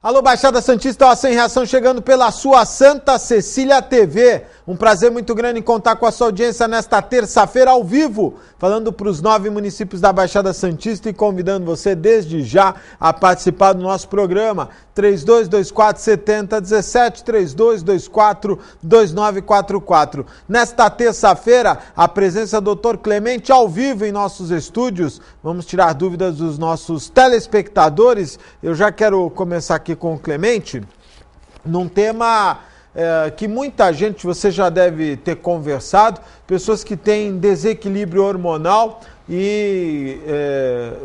Alô, Baixada Santista, Sem Reação chegando pela sua Santa Cecília TV. Um prazer muito grande em contar com a sua audiência nesta terça-feira ao vivo, falando para os 9 municípios da Baixada Santista e convidando você desde já a participar do nosso programa. 3224-7017, 3224-2944. Nesta terça-feira, a presença do Dr. Clemente ao vivo em nossos estúdios. Vamos tirar dúvidas dos nossos telespectadores. Eu já quero começar aqui com o Clemente, num tema que muita gente, você já deve ter conversado, pessoas que têm desequilíbrio hormonal e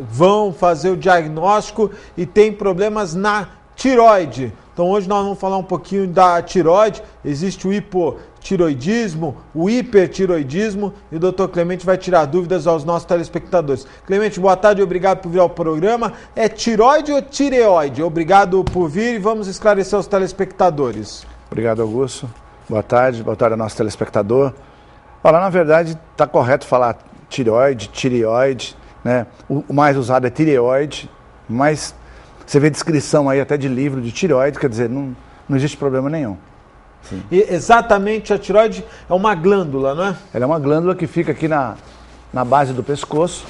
vão fazer o diagnóstico e têm problemas na tireoide. Então hoje nós vamos falar um pouquinho da tireoide. Existe o hipotiroidismo, o hipertiroidismo, e o Dr. Clemente vai tirar dúvidas aos nossos telespectadores. Clemente, boa tarde e obrigado por vir ao programa. É tireoide ou tireoide? Obrigado por vir e vamos esclarecer aos telespectadores. Obrigado, Augusto. Boa tarde ao nosso telespectador. Olha, na verdade, está correto falar tireoide, né? O mais usado é tireoide, mas você vê descrição aí até de livro de tireoide, quer dizer, não existe problema nenhum. Sim. E exatamente, a tireoide é uma glândula, não é? Ela é uma glândula que fica aqui na base do pescoço,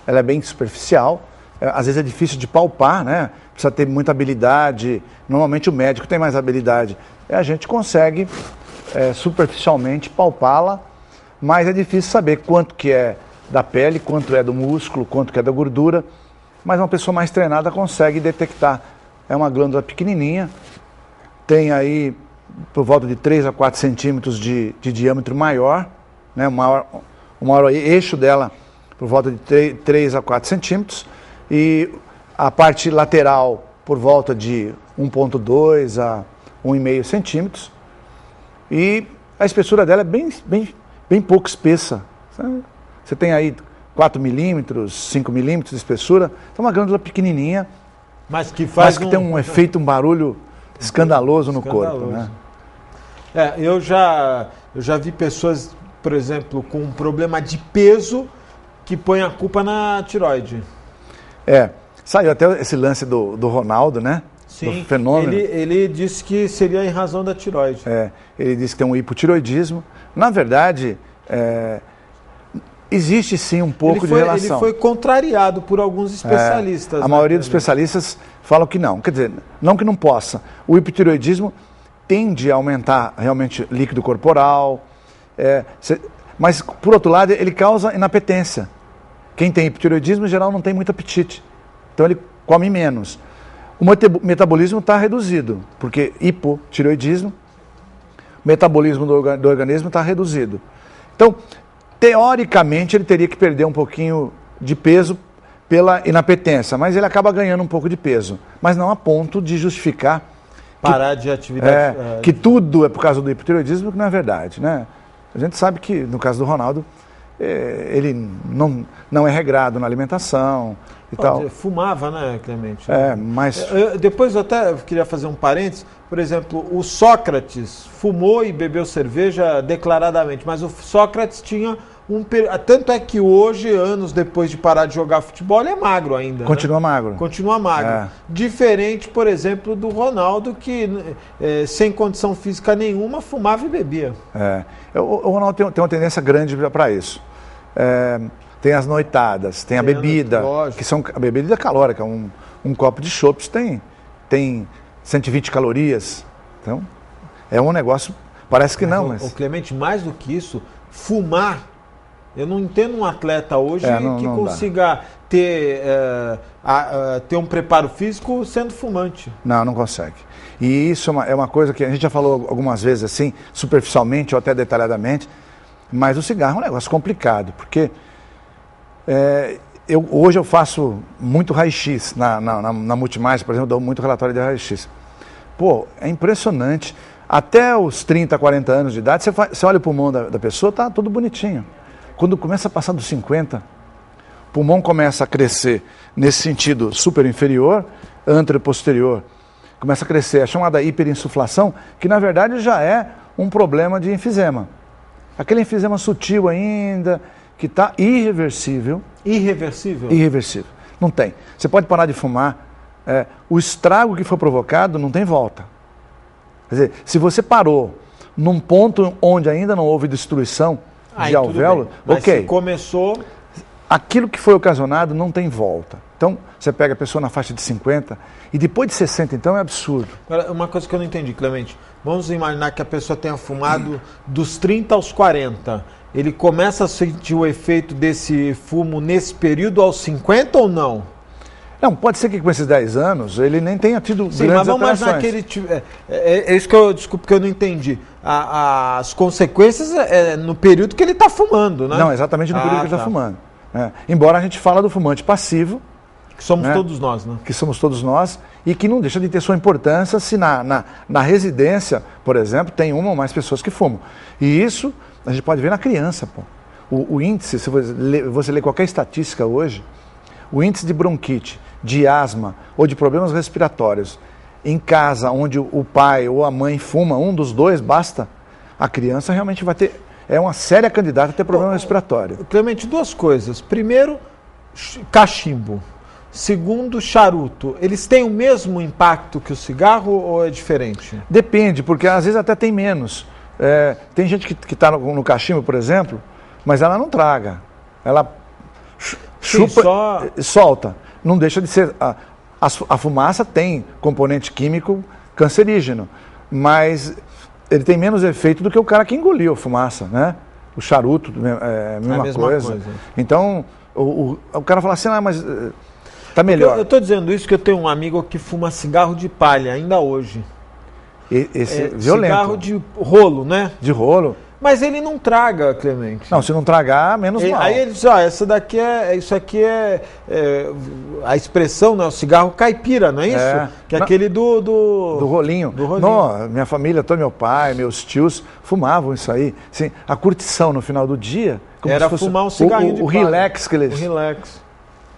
ela é bem superficial, às vezes é difícil de palpar, né? Precisa ter muita habilidade, normalmente o médico tem mais habilidade. A gente consegue superficialmente palpá-la, mas é difícil saber quanto que é da pele, quanto é do músculo, quanto que é da gordura, mas uma pessoa mais treinada consegue detectar. É uma glândula pequenininha, tem aí por volta de 3 a 4 centímetros de diâmetro maior, né? O maior eixo dela por volta de 3 a 4 centímetros, e a parte lateral por volta de 1,2 a 1,5 centímetros, e a espessura dela é bem pouco espessa. Você tem aí 4 milímetros, 5 milímetros de espessura, então uma glândula pequenininha, mas que tem um efeito, um barulho escandaloso no corpo, né? Eu já vi pessoas, por exemplo, com um problema de peso que põem a culpa na tireoide. Saiu até esse lance do Ronaldo, né? Sim, do fenômeno. Ele disse que seria em razão da tireoide. Ele disse que tem um hipotiroidismo. Na verdade, existe sim um pouco de relação. Ele foi contrariado por alguns especialistas. A maioria dos especialistas falam que não. Quer dizer, não que não possa. O hipotiroidismo tende a aumentar realmente líquido corporal, mas, por outro lado, ele causa inapetência. Quem tem hipotiroidismo, em geral, não tem muito apetite. Então, ele come menos. O metabolismo está reduzido, porque hipotiroidismo, o metabolismo do organismo está reduzido. Então, teoricamente, ele teria que perder um pouquinho de peso pela inapetência, mas ele acaba ganhando um pouco de peso, mas não a ponto de justificar parar de atividade. Que tudo é por causa do hipotiroidismo, que não é verdade, né? A gente sabe que, no caso do Ronaldo, ele não é regrado na alimentação e tal. Fumava, né, Clemente? Mas... Depois eu até queria fazer um parênteses. Por exemplo, o Sócrates fumou e bebeu cerveja declaradamente, mas o Sócrates tinha tanto é que hoje, anos depois de parar de jogar futebol, ele é magro ainda. Continua magro. Continua magro. Diferente, por exemplo, do Ronaldo, que sem condição física nenhuma fumava e bebia. O Ronaldo tem uma tendência grande para isso. Tem as noitadas, tem a bebida, que são a bebida calórica. Um copo de chopps tem 120 calorias. Então, é um negócio, parece que não, mas... O Clemente, mais do que isso, fumar, eu não entendo um atleta hoje que consiga ter um preparo físico sendo fumante. Não consegue. E isso é uma coisa que a gente já falou algumas vezes assim, superficialmente ou até detalhadamente, mas o cigarro é um negócio complicado, porque hoje eu faço muito raio-x na Multimais, por exemplo, eu dou muito relatório de raio-x. É impressionante. Até os 30, 40 anos de idade, você olha o pulmão da pessoa, tá tudo bonitinho. Quando começa a passar dos 50, o pulmão começa a crescer nesse sentido super inferior, antero-posterior. Começa a crescer, a chamada hiperinsuflação, que na verdade já é um problema de enfisema. Aquele enfisema sutil ainda, que está irreversível. Irreversível? Irreversível. Não tem. Você pode parar de fumar o estrago que foi provocado não tem volta. Quer dizer, se você parou num ponto onde ainda não houve destruição de alvéolo, mas ok. se começou... Aquilo que foi ocasionado não tem volta. Então, você pega a pessoa na faixa de 50 e depois de 60, então, é absurdo. Agora, uma coisa que eu não entendi, Clemente. Vamos imaginar que a pessoa tenha fumado dos 30 aos 40. Ele começa a sentir o efeito desse fumo nesse período aos 50 ou não? Não, pode ser que com esses 10 anos ele nem tenha tido Sim, grandes mas vamos alterações. imaginar que ele tiver... É isso que eu... Desculpa que eu não entendi. As consequências é no período que ele está fumando, né? Não, exatamente no período que ele está fumando. Embora a gente fala do fumante passivo, que somos todos nós, né? Que somos todos nós, e que não deixa de ter sua importância se na residência, por exemplo, tem uma ou mais pessoas que fumam. E isso a gente pode ver na criança, pô. O índice, se você ler qualquer estatística hoje, o índice de bronquite, de asma ou de problemas respiratórios em casa onde o pai ou a mãe fuma, um dos dois, basta, a criança realmente vai ter... É uma séria candidata a ter problema respiratório. Clemente, duas coisas. Primeiro, cachimbo. Segundo, charuto. Eles têm o mesmo impacto que o cigarro ou é diferente? Depende, porque às vezes até tem menos. Tem gente que está no cachimbo, por exemplo, mas ela não traga. Ela chupa, solta. Não deixa de ser... A fumaça tem componente químico cancerígeno, mas... ele tem menos efeito do que o cara que engoliu a fumaça, né? O charuto, a mesma coisa. Então, o cara fala assim, mas tá melhor. Eu estou dizendo isso porque eu tenho um amigo que fuma cigarro de palha, ainda hoje. Esse violento. Cigarro de rolo, né? De rolo. Mas ele não traga, Clemente. Não, se não tragar, menos mal. Aí ele diz, essa daqui isso aqui é a expressão, né? O cigarro caipira, não é isso? Que é aquele do rolinho. Do rolinho. Não, minha família, todo meu pai, meus tios fumavam isso aí. Assim, a curtição no final do dia... Como era fumar um cigarrinho de palha. O relax que eles... O relax.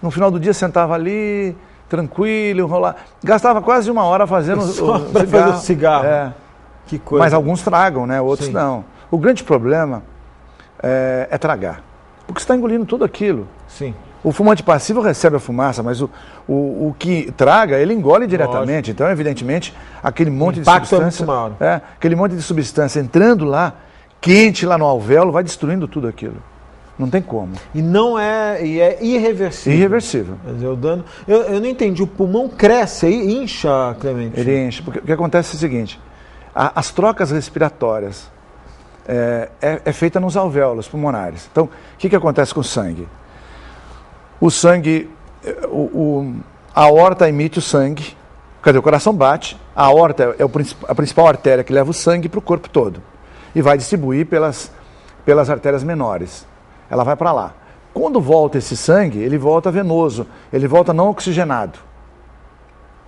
No final do dia sentava ali, tranquilo, enrolar. Gastava quase 1 hora fazendo o cigarro. Que coisa. Mas alguns tragam, né? Outros não. O grande problema é tragar, porque você está engolindo tudo aquilo. Sim. O fumante passivo recebe a fumaça, mas o que traga, ele engole diretamente. Lógico. Então, evidentemente, aquele monte de substância... aquele monte de substância entrando lá, quente lá no alvéolo, vai destruindo tudo aquilo. Não tem como. E é irreversível. Irreversível. Quer dizer, o dano... Eu não entendi, o pulmão cresce aí, incha, Clemente? Ele enche, porque o que acontece é o seguinte, as trocas respiratórias... É feita nos alvéolos pulmonares. Então, o que acontece com o sangue? O sangue, a aorta emite o sangue, quer dizer, o coração bate, a aorta é a principal artéria que leva o sangue para o corpo todo e vai distribuir pelas artérias menores. Ela vai para lá. Quando volta esse sangue, ele volta venoso, ele volta não oxigenado.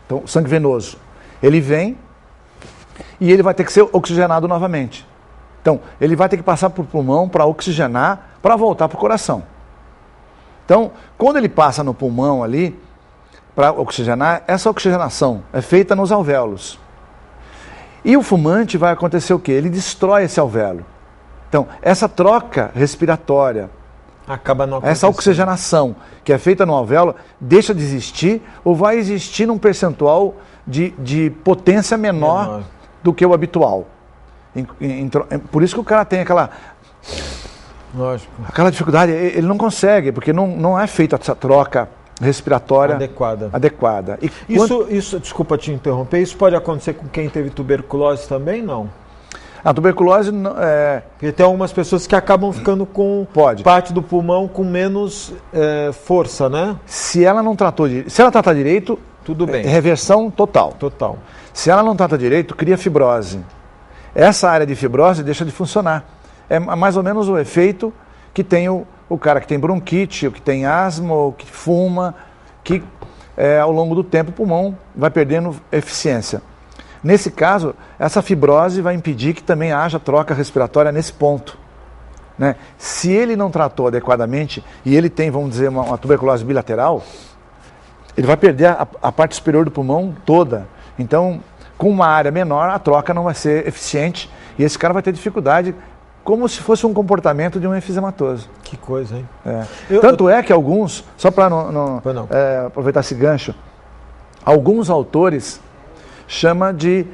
Então, sangue venoso. Ele vem e ele vai ter que ser oxigenado novamente. Então, ele vai ter que passar por pulmão para oxigenar, para voltar para o coração. Então, quando ele passa no pulmão ali, para oxigenar, essa oxigenação é feita nos alvéolos. E o fumante vai acontecer o quê? Ele destrói esse alvéolo. Então, essa troca respiratória, acaba não acontecendo. Essa oxigenação que é feita no alvéolo, deixa de existir ou vai existir num percentual de potência menor do que o habitual. Por isso que o cara tem aquela dificuldade, ele não consegue, porque não é feita essa troca respiratória adequada. Isso, desculpa te interromper, isso pode acontecer com quem teve tuberculose também, não? A tuberculose Porque tem algumas pessoas que acabam ficando com parte do pulmão com menos força, né? Se ela não tratou se ela tratar direito, tudo bem. Reversão total. Se ela não trata direito, cria fibrose. Essa área de fibrose deixa de funcionar. É mais ou menos o efeito que tem o cara que tem bronquite, o que tem asma, o que fuma, que ao longo do tempo o pulmão vai perdendo eficiência. Nesse caso, essa fibrose vai impedir que também haja troca respiratória nesse ponto. Né? Se ele não tratou adequadamente e ele tem, vamos dizer, uma tuberculose bilateral, ele vai perder a parte superior do pulmão toda. Então, com uma área menor, a troca não vai ser eficiente e esse cara vai ter dificuldade, como se fosse um comportamento de um enfisematoso. Que coisa, hein? Tanto é que alguns, só para aproveitar esse gancho, Alguns autores chamam de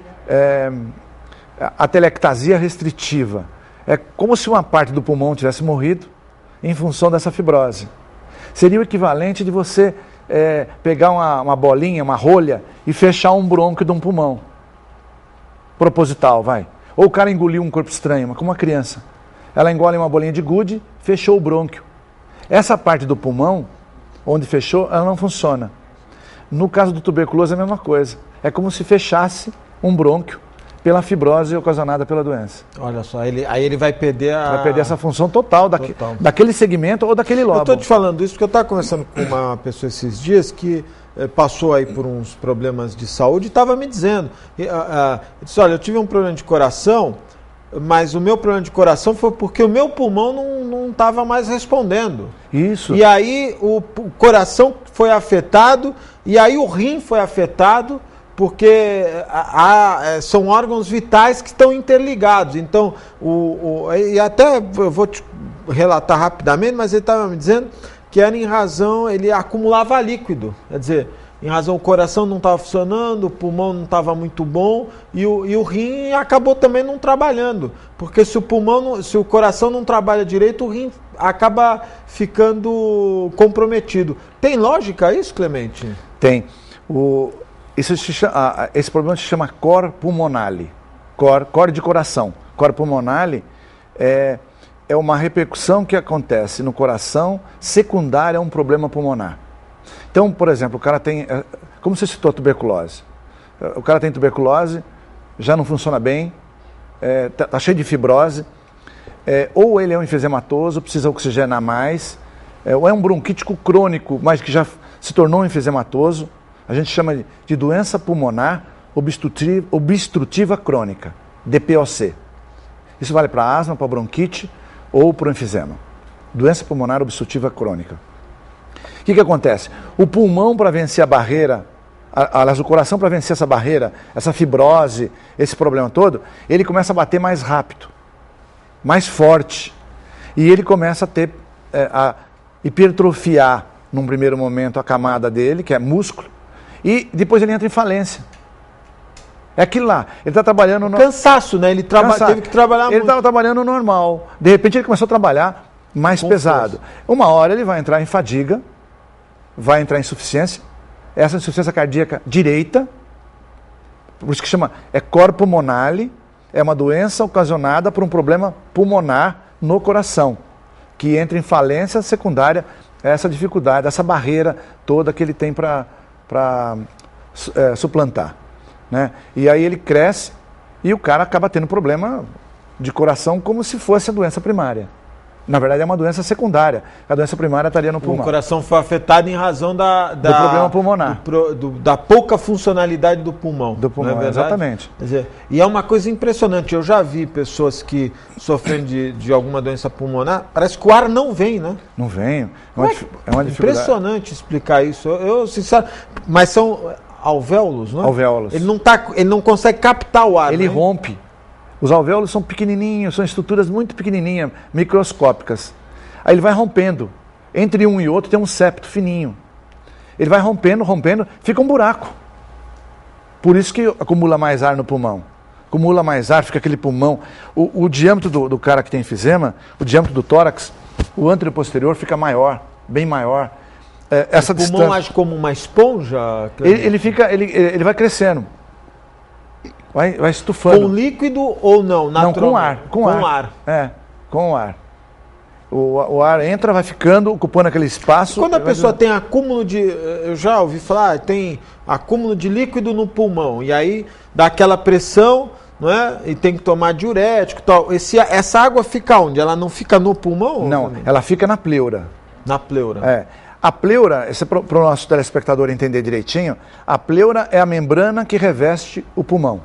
atelectasia restritiva. É como se uma parte do pulmão tivesse morrido em função dessa fibrose. Seria o equivalente de você pegar uma bolinha, uma rolha e fechar um brônquio de um pulmão. Proposital, vai. Ou o cara engoliu um corpo estranho, como uma criança. Ela engole uma bolinha de gude, fechou o brônquio. Essa parte do pulmão, onde fechou, ela não funciona. No caso do tuberculose é a mesma coisa. É como se fechasse um brônquio pela fibrose ocasionada pela doença. Olha só, aí ele vai perder Vai perder essa função total, daquele segmento ou daquele lobo. Eu estou te falando isso porque eu estava conversando com uma pessoa esses dias que passou aí por uns problemas de saúde e estava me dizendo. Disse, olha, eu tive um problema de coração, mas o meu problema de coração foi porque o meu pulmão não estava mais respondendo. Isso. E aí o coração foi afetado, e aí o rim foi afetado, porque são órgãos vitais que estão interligados. Então, e até eu vou te relatar rapidamente, mas ele estava me dizendo que era em razão, ele acumulava líquido, quer dizer, em razão o coração não estava funcionando, o pulmão não estava muito bom e o rim acabou também não trabalhando, porque se o coração não trabalha direito, o rim acaba ficando comprometido. Tem lógica isso, Clemente? Tem. Esse problema se chama cor pulmonale, cor de coração. Cor pulmonale é uma repercussão que acontece no coração secundária a um problema pulmonar. Então, por exemplo, o cara tem, como você citou a tuberculose, o cara tem tuberculose, já não funciona bem, tá cheio de fibrose, ou ele é um enfesematoso, precisa oxigenar mais, ou é um bronquítico crônico, mas que já se tornou um enfesematoso. A gente chama de doença pulmonar obstrutiva crônica, DPOC. Isso vale para asma, para bronquite ou para o enfisema. Doença pulmonar obstrutiva crônica. O que acontece? O pulmão, para vencer a barreira, aliás, o coração, para vencer essa barreira, essa fibrose, esse problema todo, ele começa a bater mais rápido, mais forte. E ele começa a hipertrofiar, num primeiro momento, a camada dele, que é músculo, e depois ele entra em falência. É aquilo lá. Ele está trabalhando... Cansaço, né? Ele teve que trabalhar muito. Ele estava trabalhando normal. De repente ele começou a trabalhar mais pesado. Uma hora ele vai entrar em fadiga, vai entrar em insuficiência. Essa insuficiência cardíaca direita, por isso que chama, cor pulmonale, é uma doença ocasionada por um problema pulmonar no coração, que entra em falência secundária, essa dificuldade, essa barreira toda que ele tem para suplantar. Né? E aí ele cresce e o cara acaba tendo problema de coração como se fosse a doença primária. Na verdade é uma doença secundária. A doença primária estaria no pulmão. O coração foi afetado em razão do problema pulmonar. Da pouca funcionalidade do pulmão. Do pulmão, exatamente. Quer dizer, e é uma coisa impressionante. Eu já vi pessoas que sofrem de alguma doença pulmonar, parece que o ar não vem, né? Não vem. É uma dificuldade. Impressionante explicar isso. Eu sinceramente, mas são alvéolos, não é? Alvéolos. Ele não consegue captar o ar. Ele rompe. Os alvéolos são pequenininhos, são estruturas muito pequenininhas, microscópicas. Aí ele vai rompendo. Entre um e outro tem um septo fininho. Ele vai rompendo, fica um buraco. Por isso que acumula mais ar no pulmão. Acumula mais ar, fica aquele pulmão. O diâmetro do cara que tem enfisema, o diâmetro do tórax, o antero posterior fica maior, bem maior. Essa o pulmão age como uma esponja? Ele vai crescendo. Vai estufando. Com líquido ou não? Não, com ar. Com ar. Com o ar. O ar entra, vai ficando, ocupando aquele espaço. Quando a pessoa tem acúmulo de... Eu já ouvi falar, tem acúmulo de líquido no pulmão. E aí dá aquela pressão, não é? E tem que tomar diurético e tal. Essa água fica onde? Ela não fica no pulmão? Não, ela fica na pleura. Na pleura. A pleura, para o nosso telespectador entender direitinho, a pleura é a membrana que reveste o pulmão.